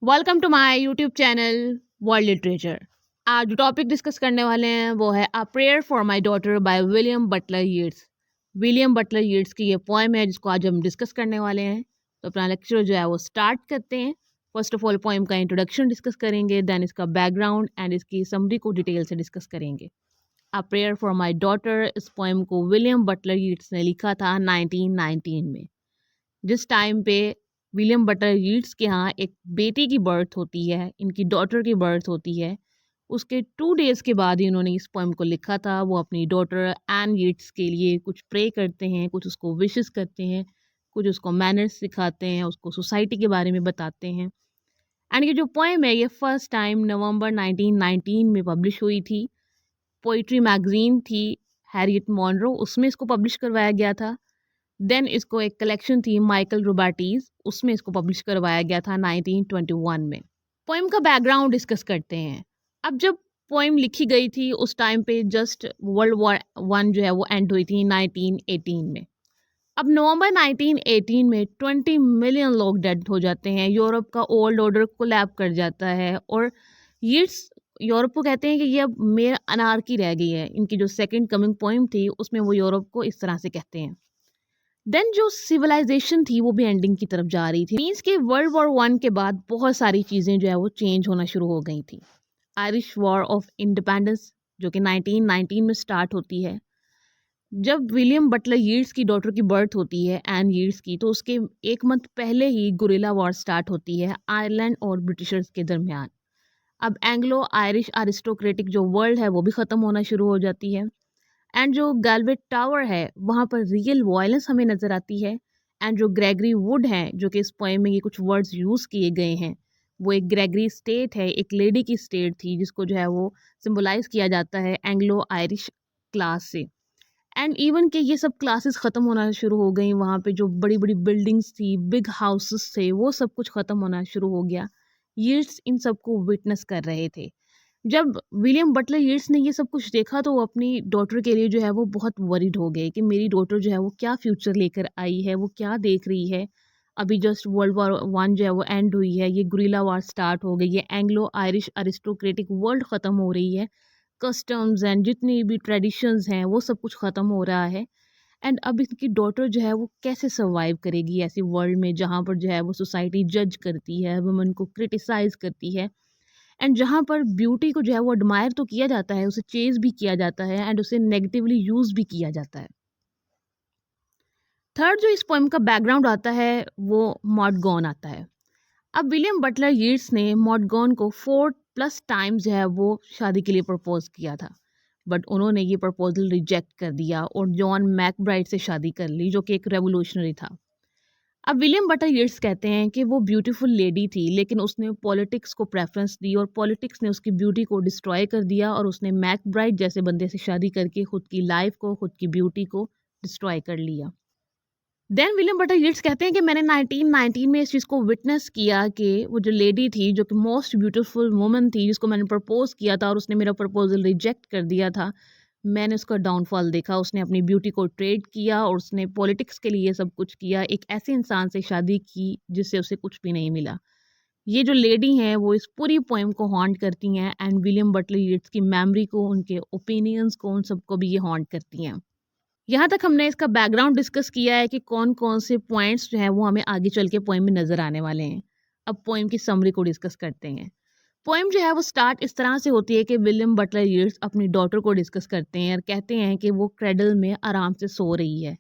Welcome to my YouTube channel world literature. आज जो topic discuss करने वाले हैं वो है a prayer for my daughter by William Butler Yeats. William Butler Yeats की ये पोएम है जिसको आज हम डिस्कस करने वाले हैं। तो अपना लेक्चर जो है वो स्टार्ट करते हैं। फर्स्ट ऑफ ऑल पोएम का इंट्रोडक्शन डिस्कस करेंगे, देन इसका बैकग्राउंड एंड इसकी समरी को डिटेल से डिस्कस करेंगे। अ प्रेयर फॉर माय डॉटर, इस पोएम को विलियम बटलर यीट्स ने लिखा था 1919 में। जिस टाइम पे विलियम बटलर यीट्स के यहाँ एक बेटी की बर्थ होती है, इनकी डॉटर की बर्थ होती है, उसके 2 डेज़ के बाद ही इन्होंने इस पोएम को लिखा था। वो अपनी डॉटर एन यीट्स के लिए कुछ प्रे करते हैं, कुछ उसको विशेस करते हैं, कुछ उसको मैनर्स सिखाते हैं, उसको सोसाइटी के बारे में बताते हैं। एंड ये जो पोएम है ये फर्स्ट टाइम नवंबर 1919 में पब्लिश हुई थी। पोइट्री मैगजीन थी हैरियट मॉनरो, उसमें इसको पब्लिश करवाया गया था। देन इसको एक कलेक्शन थी माइकल रोबाटीज, उसमें इसको पब्लिश करवाया गया था 1921 में। पोएम का बैकग्राउंड डिस्कस करते हैं। अब जब पोएम लिखी गई थी उस टाइम पे जस्ट वर्ल्ड वॉर वन जो है वो एंड हुई थी 1918 में। अब नवंबर 1918 में 20 मिलियन लोग डेड हो जाते हैं, यूरोप का ओल्ड ऑर्डर कोलैप कर जाता है और यीट्स यूरोप को कहते हैं कि ये अब मेरा अनारकी रह गई है। इनकी जो सेकंड कमिंग पोएम थी उसमें वो यूरोप को इस तरह से कहते हैं। देन जो सिविलाइजेशन थी वो भी एंडिंग की तरफ जा रही थी। मीन्स के वर्ल्ड वॉर वन के बाद बहुत सारी चीज़ें जो है वो चेंज होना शुरू हो गई थी। आयरिश वॉर ऑफ इंडिपेंडेंस जो कि 1919 में स्टार्ट होती है। जब विलियम बटलर यीट्स की डॉटर की बर्थ होती है एन यीट्स की, तो उसके एक मंथ पहले ही गुरिल्ला वॉर स्टार्ट होती है आयरलैंड और ब्रिटिशर्स के दरमियान। अब एंग्लो आयरिश अरिस्टोक्रेटिक जो वर्ल्ड है वो भी ख़त्म होना शुरू हो जाती है। एंड जो गैल्वेट टावर है वहाँ पर रियल वायलेंस हमें नज़र आती है। एंड जो ग्रेगरी वुड है, जो कि इस पोएम में ये कुछ वर्ड्स यूज़ किए गए हैं, वो एक ग्रेगरी स्टेट है, एक लेडी की स्टेट थी जिसको जो है वो सिंबलाइज किया जाता है एंग्लो आयरिश क्लास से। एंड इवन कि ये सब क्लासेस ख़त्म होना शुरू हो गई, वहाँ पे जो बड़ी बड़ी बिल्डिंग्स थी, बिग हाउसेस थे, वो सब कुछ ख़त्म होना शुरू हो गया। यीट्स इन सब को विटनेस कर रहे थे। जब विलियम बटलर यीट्स ने ये सब कुछ देखा तो वो अपनी डॉटर के लिए जो है वो बहुत वरीड हो गए कि मेरी डॉटर जो है वो क्या फ्यूचर लेकर आई है, वो क्या देख रही है। अभी जस्ट वर्ल्ड वॉर वन जो है वो एंड हुई है, ये गुरिल्ला वॉर स्टार्ट हो गई है, एंग्लो आयरिश अरिस्टोक्रेटिक वर्ल्ड ख़त्म हो रही है, कस्टम्स एंड जितनी भी ट्रेडिशंस हैं वो सब कुछ ख़त्म हो रहा है। एंड अब इनकी डॉटर जो है वो कैसे सर्वाइव करेगी ऐसी वर्ल्ड में जहाँ पर जो है वो सोसाइटी जज करती है, वुमेन को क्रिटिसाइज करती है, एंड जहाँ पर ब्यूटी को जो है वो एडमायर तो किया जाता है, उसे चेज भी किया जाता है एंड उसे नेगेटिवली यूज भी किया जाता है। थर्ड जो इस पोएम का बैकग्राउंड आता है वो मॉडगॉन आता है। अब विलियम बटलर यीट्स ने मॉडगॉन को 4+ टाइम्स जो है वो शादी के लिए प्रपोज किया था, बट उन्होंने ये प्रपोजल रिजेक्ट कर दिया और जॉन मैकब्राइड से शादी कर ली जो कि एक रेवोल्यूशनरी था। अब विलियम बटलर यीट्स कहते हैं कि वो ब्यूटीफुल लेडी थी लेकिन उसने पॉलिटिक्स को प्रेफरेंस दी और पॉलिटिक्स ने उसकी ब्यूटी को डिस्ट्रॉय कर दिया और उसने मैकब्राइड जैसे बंदे से शादी करके खुद की लाइफ को, खुद की ब्यूटी को डिस्ट्रॉय कर लिया। देन विलियम बटलर यीट्स कहते हैं कि मैंने 1919 में इस चीज़ को विटनेस किया कि वो जो लेडी थी जो कि मोस्ट ब्यूटीफुल वुमन थी जिसको मैंने प्रपोज किया था और उसने मेरा प्रपोजल रिजेक्ट कर दिया था, मैंने उसका डाउनफॉल देखा। उसने अपनी ब्यूटी को ट्रेड किया और उसने पॉलिटिक्स के लिए ये सब कुछ किया, एक ऐसे इंसान से शादी की जिससे उसे कुछ भी नहीं मिला। ये जो लेडी हैं वो इस पूरी पोएम को हॉन्ट करती हैं एंड विलियम बटलर यीट्स की मेमोरी को, उनके ओपिनियंस को, उन सबको भी ये हॉन्ट करती हैं। यहाँ तक हमने इसका बैकग्राउंड डिस्कस किया है कि कौन कौन से पॉइंट्स जो हैं वो हमें आगे चल के पोएम में नज़र आने वाले हैं। अब पोएम की समरी को डिस्कस करते हैं। पोएम जो है वो स्टार्ट इस तरह से होती है कि विलियम बटलर यीट्स अपनी डॉटर को डिस्कस करते हैं और कहते हैं कि वो क्रेडल में आराम से सो रही है,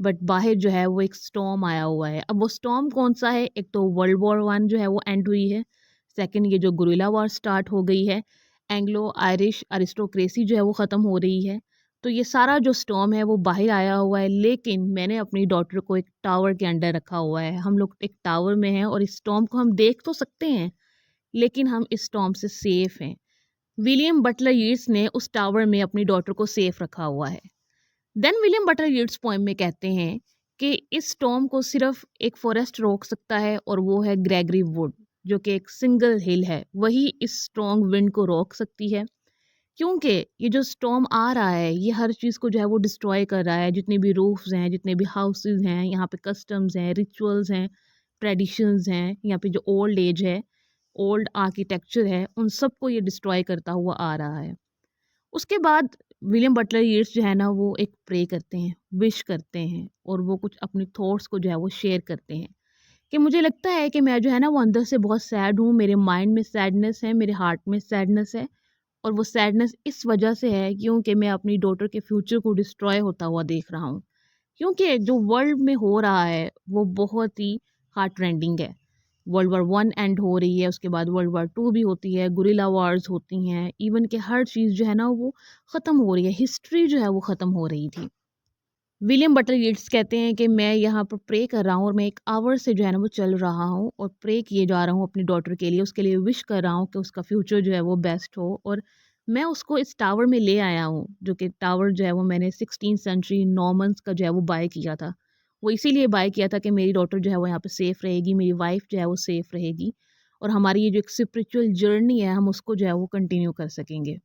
बट बाहर जो है वो एक स्टॉर्म आया हुआ है। अब वो स्टॉर्म कौन सा है? एक तो वर्ल्ड वॉर वन जो है वो एंड हुई है, सेकंड ये जो गुरिल्ला वॉर स्टार्ट हो गई है, एंग्लो आयरिश अरिस्टोक्रेसी जो है वो ख़त्म हो रही है। तो ये सारा जो स्टॉर्म है वो बाहर आया हुआ है, लेकिन मैंने अपनी डॉटर को एक टावर के अंडर रखा हुआ है। हम लोग एक टावर में हैं और इस स्टॉर्म को हम देख तो सकते हैं लेकिन हम इस स्टॉर्म से सेफ हैं। विलियम बटलर यीट्स ने उस टावर में अपनी डॉटर को सेफ रखा हुआ है। Then William Butler Yeats poem में कहते हैं कि इस स्टॉर्म को सिर्फ एक फॉरेस्ट रोक सकता है और वो है ग्रेगरी वुड, जो कि एक सिंगल हिल है, वही इस स्ट्रॉन्ग विंड को रोक सकती है। क्योंकि ये जो स्टॉर्म आ रहा है ये हर चीज़ को जो है वो डिस्ट्रॉय कर रहा है, जितने भी रूफ्स हैं, जितने भी हाउसेस हैं, यहाँ पे कस्टम्स हैं, रिचुअल्स हैं, ट्रेडिशंस हैं, यहाँ पे जो ओल्ड एज है, ओल्ड आर्किटेक्चर है उन सबको ये डिस्ट्रॉय करता हुआ आ रहा है। उसके बाद विलियम बटलर येट्स जो है ना वो एक प्रे करते हैं, विश करते हैं और वो कुछ अपने थॉट्स को जो है वो शेयर करते हैं कि मुझे लगता है कि मैं जो है ना वो अंदर से बहुत सैड हूँ, मेरे माइंड में सैडनेस है, मेरे हार्ट में सैडनेस है और वो सैडनेस इस वजह से है क्योंकि मैं अपनी डॉटर के फ्यूचर को डिस्ट्रॉय होता हुआ देख रहा हूँ। क्योंकि जो वर्ल्ड में हो रहा है वो बहुत ही हार्ट रेंडिंग है। वर्ल्ड वार वन एंड हो रही है, उसके बाद वर्ल्ड वार टू भी होती है, गुरिल्ला वॉर्स होती हैं, इवन कि हर चीज़ जो है ना वो ख़त्म हो रही है, हिस्ट्री जो है वो ख़त्म हो रही थी। विलियम बटलर येट्स कहते हैं कि मैं यहाँ पर प्रे कर रहा हूँ और मैं एक आवर से जो है ना वो चल रहा हूँ और प्रे किए जा रहा हूँ अपनी डॉटर के लिए, उसके लिए विश कर रहा हूँ कि उसका फ्यूचर जो है वो बेस्ट हो। और मैं उसको इस टावर में ले आया हूँ, जो कि टावर जो है वो मैंने 16th सेंचुरी नॉर्मन्स का जो है वो बाय किया था। वो इसीलिए बाय किया था कि मेरी डॉटर जो है वो यहाँ पे सेफ़ रहेगी, मेरी वाइफ जो है वो सेफ़ रहेगी और हमारी ये जो एक स्पिरिचुअल जर्नी है हम उसको जो है वो कंटिन्यू कर सकेंगे।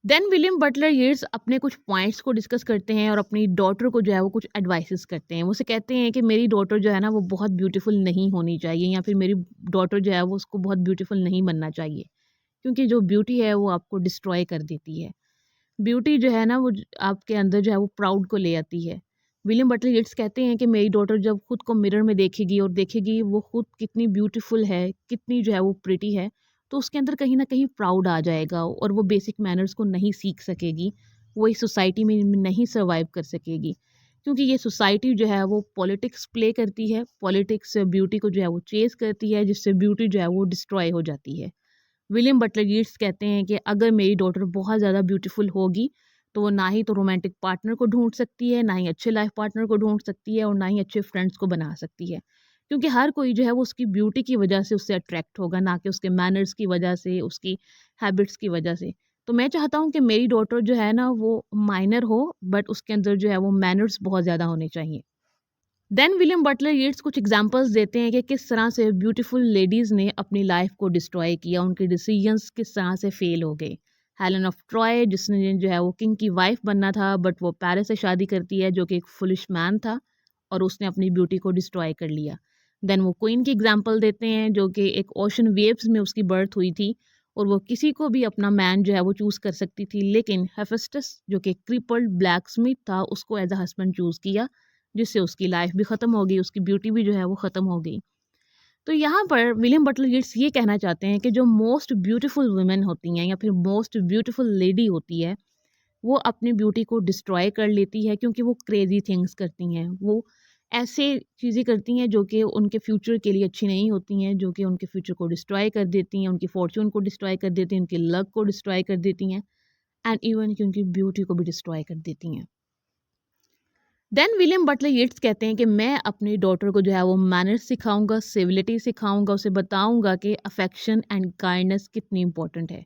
देन विलियम बटलर येट्स अपने कुछ पॉइंट्स को डिस्कस करते हैं और अपनी डॉटर को जो है वो कुछ एडवाइसेस करते हैं। वो उसे कहते हैं कि मेरी डॉटर जो है ना वो बहुत ब्यूटीफुल नहीं होनी चाहिए या फिर मेरी डॉटर जो है वो उसको बहुत ब्यूटीफुल नहीं बनना चाहिए, क्योंकि जो ब्यूटी है वो आपको डिस्ट्रॉय कर देती है। ब्यूटी जो है ना वो आपके अंदर जो है वो प्राउड को ले आती है। विलियम बटलर येट्स कहते हैं कि मेरी डॉटर जब खुद को मिरर में देखेगी और देखेगी वो खुद कितनी ब्यूटीफुल है, कितनी जो है वो प्रिटी है, तो उसके अंदर कहीं न कहीं प्राउड आ जाएगा और वो बेसिक मैनर्स को नहीं सीख सकेगी। वो इस सोसाइटी में नहीं सर्वाइव कर सकेगी। क्योंकि ये सोसाइटी जो है वो पॉलिटिक्स प्ले करती है, पॉलिटिक्स ब्यूटी को जो है वो चेज़ करती है, जिससे ब्यूटी जो है वो डिस्ट्रॉय हो जाती है। विलियम बटलर येट्स कहते हैं कि अगर मेरी डॉटर बहुत ज़्यादा ब्यूटीफुल होगी, तो वो ना ही तो रोमांटिक पार्टनर को ढूँढ सकती है, ना ही अच्छे लाइफ पार्टनर को ढूँढ सकती है और ना ही अच्छे फ्रेंड्स को बना सकती है। क्योंकि हर कोई जो है वो उसकी ब्यूटी की वजह से उससे अट्रैक्ट होगा, ना कि उसके मैनर्स की वजह से, उसकी हैबिट्स की वजह से। तो मैं चाहता हूँ कि मेरी डॉटर जो है ना वो माइनर हो, बट उसके अंदर जो है वो मैनर्स बहुत ज़्यादा होने चाहिए। देन विलियम बटलर येट्स कुछ एग्जांपल्स देते हैं कि किस तरह से ब्यूटीफुल लेडीज़ ने अपनी लाइफ को डिस्ट्रॉय किया, उनके डिसीजंस किस तरह से फेल हो गए। हेलेन ऑफ ट्रॉय जिसने जो है वो किंग की वाइफ बनना था, बट वो पेरिस से शादी करती है जो कि एक फुलिश मैन था और उसने अपनी ब्यूटी को डिस्ट्रॉय कर लिया। देन वो क्वीन की एग्जांपल देते हैं जो कि एक ओशन वेव्स में उसकी बर्थ हुई थी और वो किसी को भी अपना मैन जो है वो चूज़ कर सकती थी, लेकिन हेफेस्टस जो कि क्रिपल्ड ब्लैक स्मिथ था उसको एज अ हस्बैंड चूज़ किया, जिससे उसकी लाइफ भी ख़त्म हो गई, उसकी ब्यूटी भी जो है वो ख़त्म हो गई। तो यहाँ पर विलियम बटलर येट्स ये कहना चाहते हैं कि जो मोस्ट ब्यूटीफुल वुमेन होती हैं या फिर मोस्ट ब्यूटीफुल लेडी होती है, वो अपनी ब्यूटी को डिस्ट्रॉय कर लेती है क्योंकि वो क्रेज़ी थिंग्स करती हैं। वो ऐसे चीज़ें करती हैं जो कि उनके फ्यूचर के लिए अच्छी नहीं होती हैं, जो कि उनके फ्यूचर को डिस्ट्रॉय कर देती हैं, उनकी फॉर्च्यून को डिस्ट्रॉय कर देती हैं, उनकी लक को डिस्ट्रॉय कर देती हैं एंड इवन कि उनकी ब्यूटी को भी डिस्ट्रॉय कर देती हैं। देन विलियम बटलर येट्स कहते हैं कि मैं अपनी डॉटर को जो है वो मैनर्स सिखाऊंगा, सिविलिटी सिखाऊंगा, उसे बताऊंगा कि अफेक्शन एंड काइंडनेस कितनी इंपॉर्टेंट है।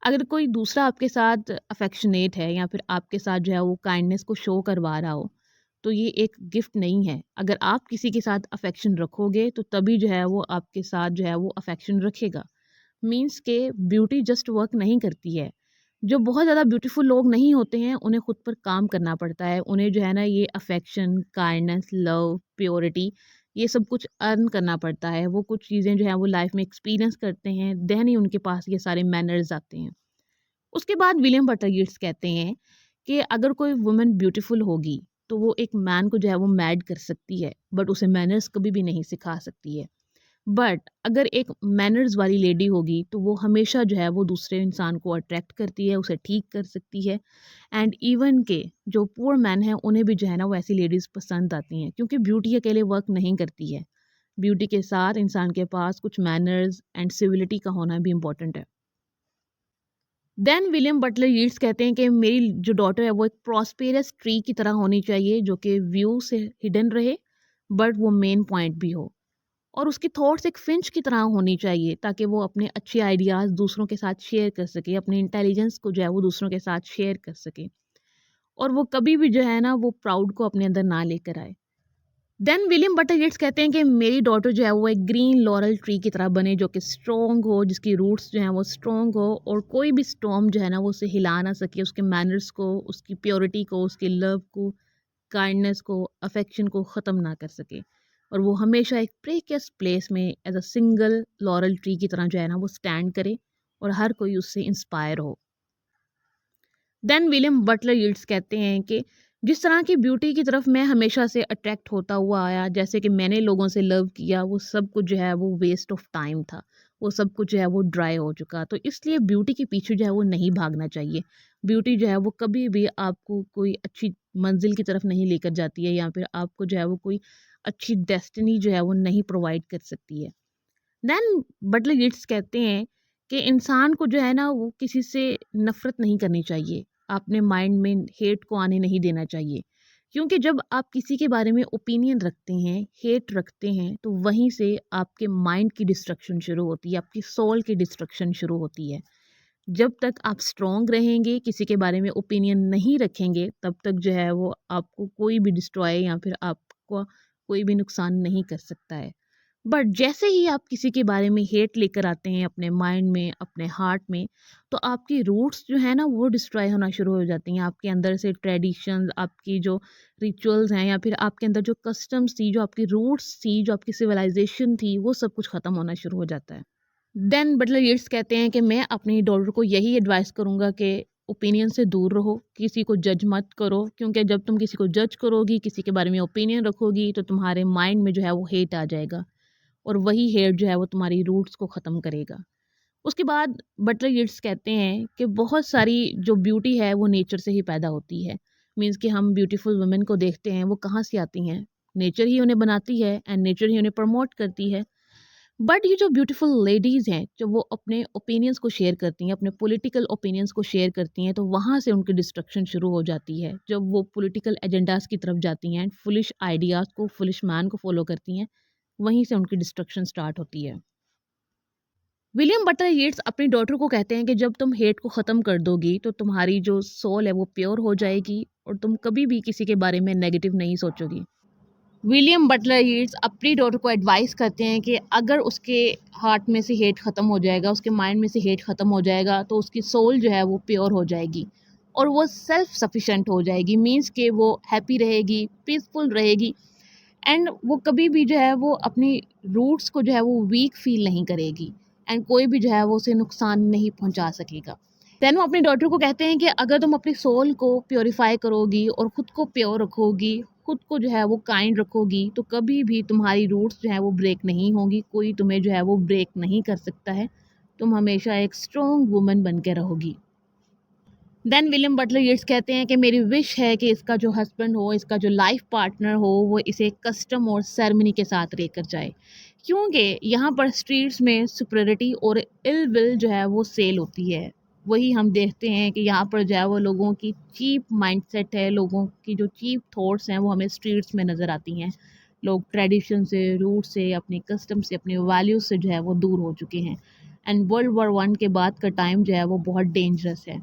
अगर कोई दूसरा आपके साथ अफेक्शनेट है या फिर आपके साथ जो है वो काइंडनेस को शो करवा रहा हो, तो ये एक गिफ्ट नहीं है। अगर आप किसी के साथ अफेक्शन रखोगे तो तभी जो है वो आपके साथ जो है वो अफेक्शन रखेगा। मीन्स के ब्यूटी जस्ट वर्क नहीं करती है। जो बहुत ज़्यादा ब्यूटीफुल लोग नहीं होते हैं उन्हें खुद पर काम करना पड़ता है। उन्हें जो है ना ये अफेक्शन, काइंडनेस, लव, प्योरिटी ये सब कुछ अर्न करना पड़ता है। वो कुछ चीज़ें जो हैं वो लाइफ में एक्सपीरियंस करते हैं, देन ही उनके पास ये सारे मैनर्स आते हैं। उसके बाद विलियम बटलर येट्स कहते हैं कि अगर कोई वुमन ब्यूटीफुल होगी तो वो एक मैन को जो है वो मैड कर सकती है, बट उसे मैनर्स कभी भी नहीं सिखा सकती है। बट अगर एक मैनर्स वाली लेडी होगी तो वो हमेशा जो है वो दूसरे इंसान को अट्रैक्ट करती है, उसे ठीक कर सकती है एंड इवन के जो पुअर मैन हैं उन्हें भी जो है ना वो ऐसी लेडीज़ पसंद आती हैं, क्योंकि ब्यूटी अकेले वर्क नहीं करती है। ब्यूटी के साथ इंसान के पास कुछ मैनर्स एंड सिविलिटी का होना भी इम्पोर्टेंट है। देन विलियम बटलर येट्स कहते हैं कि मेरी जो डॉटर है वो एक प्रॉस्पेरस ट्री की तरह होनी चाहिए, जो कि व्यू से हिडन रहे बट वो मेन पॉइंट भी हो। और उसकी थॉट्स एक फिंच की तरह होनी चाहिए ताकि वो अपने अच्छे आइडियाज़ दूसरों के साथ शेयर कर सके, अपने इंटेलिजेंस को जो है वो दूसरों के साथ शेयर कर सके और वो कभी भी जो है ना वो प्राउड को अपने अंदर ना लेकर आए। देन विलियम बटलर येट्स कहते हैं कि मेरी डॉटर जो है वो एक ग्रीन लॉरल ट्री की तरह बने, जो कि स्ट्रॉन्ग हो, जिसकी रूट्स जो हैं वो स्ट्रॉन्ग हो और कोई भी स्टॉर्म जो है ना वो उसे हिला ना सके, उसके मैनर्स को, उसकी प्योरिटी को, उसके लव को, काइंडनेस को, अफेक्शन को ख़त्म ना कर सके। और वो हमेशा एक प्रेकियस प्लेस में as a single laurel tree की तरह जो है ना वो स्टैंड करे और हर कोई उससे इंस्पायर हो। देन विलियम बटलर यीट्स कहते हैं कि जिस तरह की ब्यूटी की तरफ मैं हमेशा से अट्रैक्ट होता हुआ आया, जैसे कि मैंने लोगों से लव किया, वो सब कुछ जो है वो वेस्ट ऑफ टाइम था। वो सब कुछ जो है वो ड्राई हो चुका। तो इसलिए ब्यूटी के पीछे जो है वो नहीं भागना चाहिए। ब्यूटी जो है वो कभी भी आपको कोई अच्छी मंजिल की तरफ नहीं लेकर जाती है, या फिर आपको जो है वो कोई अच्छी डेस्टिनी जो है वो नहीं प्रोवाइड कर सकती है। देन बटलर यीट्स कहते हैं कि इंसान को जो है ना वो किसी से नफरत नहीं करनी चाहिए, अपने माइंड में हेट को आने नहीं देना चाहिए। क्योंकि जब आप किसी के बारे में ओपिनियन रखते हैं, हेट रखते हैं, तो वहीं से आपके माइंड की डिस्ट्रक्शन शुरू होती है, आपकी सोल की डिस्ट्रक्शन शुरू होती है। जब तक आप स्ट्रॉन्ग रहेंगे, किसी के बारे में ओपिनियन नहीं रखेंगे, तब तक जो है वो आपको कोई भी डिस्ट्रॉय या फिर आपको कोई भी नुकसान नहीं कर सकता है। बट जैसे ही आप किसी के बारे में हेट लेकर आते हैं अपने माइंड में, अपने हार्ट में, तो आपकी रूट्स जो है ना वो डिस्ट्रॉय होना शुरू हो जाती हैं। आपके अंदर से ट्रेडिशंस, आपकी जो रिचुअल्स हैं, या फिर आपके अंदर जो कस्टम्स थी, जो आपकी रूट्स थी, जो आपकी सिविलाइजेशन थी, वो सब कुछ ख़त्म होना शुरू हो जाता है। देन बटलर यीट्स कहते हैं कि मैं अपनी डॉटर को यही एडवाइस करूँगा कि ओपिनियन से दूर रहो, किसी को जज मत करो, क्योंकि जब तुम किसी को जज करोगी, किसी के बारे में ओपिनियन रखोगी, तो तुम्हारे माइंड में जो है वो हेट आ जाएगा, और वही हेट जो है वो तुम्हारी रूट्स को ख़त्म करेगा। उसके बाद बटलर यीट्स कहते हैं कि बहुत सारी जो ब्यूटी है वो नेचर से ही पैदा होती है। मीन्स कि हम ब्यूटीफुल वुमेन को देखते हैं, वो कहाँ से आती हैं? नेचर ही उन्हें बनाती है एंड नेचर ही उन्हें प्रमोट करती है। बट ये जो ब्यूटीफुल लेडीज़ हैं, जब वो अपने ओपिनियंस को शेयर करती हैं, अपने पॉलिटिकल ओपिनियंस को शेयर करती हैं, तो वहाँ से उनकी डिस्ट्रक्शन शुरू हो जाती है। जब वो पॉलिटिकल एजेंडाज़ की तरफ जाती हैं, फुलिश आइडियाज़ को, फुलिश मैन को फॉलो करती हैं, वहीं से उनकी डिस्ट्रक्शन स्टार्ट होती है। विलियम बटलर येट्स अपनी डॉटर को कहते हैं कि जब तुम हेट को ख़त्म कर दोगी, तो तुम्हारी जो सोल है वो प्योर हो जाएगी, और तुम कभी भी किसी के बारे में नेगेटिव नहीं सोचोगी। विलियम बटलर यीट्स अपनी डॉटर को एडवाइस करते हैं कि अगर उसके हार्ट में से हेट ख़त्म हो जाएगा, उसके माइंड में से हेट ख़त्म हो जाएगा, तो उसकी सोल जो है वो प्योर हो जाएगी, और वो सेल्फ सफिशेंट हो जाएगी। मीन्स कि वो हैप्पी रहेगी, पीसफुल रहेगी, एंड वो कभी भी जो है वो अपनी रूट्स को जो है वो वीक फील नहीं करेगी, एंड कोई भी जो है वो उसे नुकसान नहीं पहुंचा सकेगा। देन वो अपनी डॉटर को कहते हैं कि अगर तुम अपनी सोल को प्योरीफाई करोगी और ख़ुद को प्योर रखोगी, खुद को जो है वो काइंड रखोगी, तो कभी भी तुम्हारी रूट्स जो है वो ब्रेक नहीं होगी, कोई तुम्हें जो है वो ब्रेक नहीं कर सकता है। तुम हमेशा एक स्ट्रॉन्ग वुमन बन के रहोगी। देन विलियम बटलर येट्स कहते हैं कि मेरी विश है कि इसका जो हस्बैंड हो, इसका जो लाइफ पार्टनर हो, वो इसे कस्टम और सेरेमनी के साथ लेकर जाए, क्योंकि यहाँ पर स्ट्रीट्स में सुपरियरिटी और इल विल जो है वो सेल होती है। वही हम देखते हैं कि यहाँ पर जो है वो लोगों की चीप माइंडसेट है, लोगों की जो चीप थॉट्स हैं वो हमें स्ट्रीट्स में नज़र आती हैं। लोग ट्रेडिशन से, रूट से, अपने कस्टम से, अपने वैल्यूज से जो है वो दूर हो चुके हैं, एंड वर्ल्ड वॉर 1 के बाद का टाइम जो है वो बहुत डेंजरस है।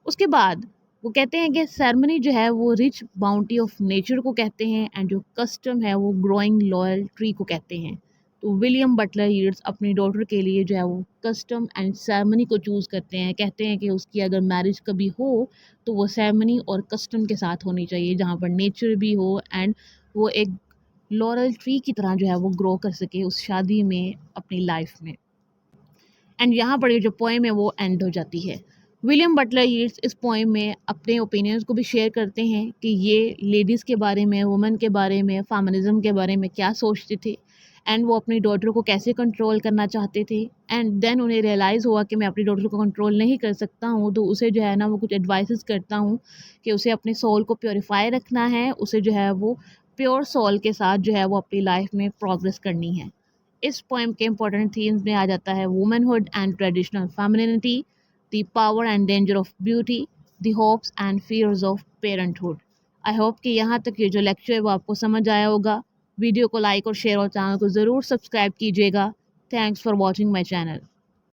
उसके बाद वो कहते हैं कि सेरेमनी जो है वो रिच बाउंटी ऑफ नेचर को कहते हैं, एंड जो कस्टम है वो ग्रोइंग लॉयल ट्री को कहते हैं। तो विलियम बटलर यीट्स अपनी डॉटर के लिए जो है वो कस्टम एंड सेरेमनी को चूज़ करते हैं। कहते हैं कि उसकी अगर मैरिज कभी हो, तो वो सेरेमनी और कस्टम के साथ होनी चाहिए, जहाँ पर नेचर भी हो, एंड वो एक लॉरल ट्री की तरह जो है वो ग्रो कर सके उस शादी में, अपनी लाइफ में। एंड यहाँ पर ये जो पोएम है वो एंड हो जाती है। विलियम बटलर यीट्स इस पोएम में अपने ओपिनियंस को भी शेयर करते हैं कि ये लेडीज़ के बारे में, वुमेन के बारे में, फेमिनिज्म के बारे में क्या सोचते थे, एंड वो अपनी डॉटर को कैसे कंट्रोल करना चाहते थे। एंड देन उन्हें रियलाइज़ हुआ कि मैं अपनी डॉटर को कंट्रोल नहीं कर सकता हूँ, तो उसे जो है ना वो कुछ एडवाइसेस करता हूँ कि उसे अपने सोल को प्योरीफाई रखना है, उसे जो है वो प्योर सोल के साथ जो है वो अपनी लाइफ में प्रोग्रेस करनी है। इस पोएम के इम्पोर्टेंट थीम्स में आ जाता है womanhood and traditional femininity, the power and danger of beauty, the hopes and fears of parenthood. I hope कि यहाँ तक ये जो लेक्चर है वो आपको समझ आया होगा। वीडियो को लाइक और शेयर और चैनल को ज़रूर सब्सक्राइब कीजिएगा। Thanks for watching my channel.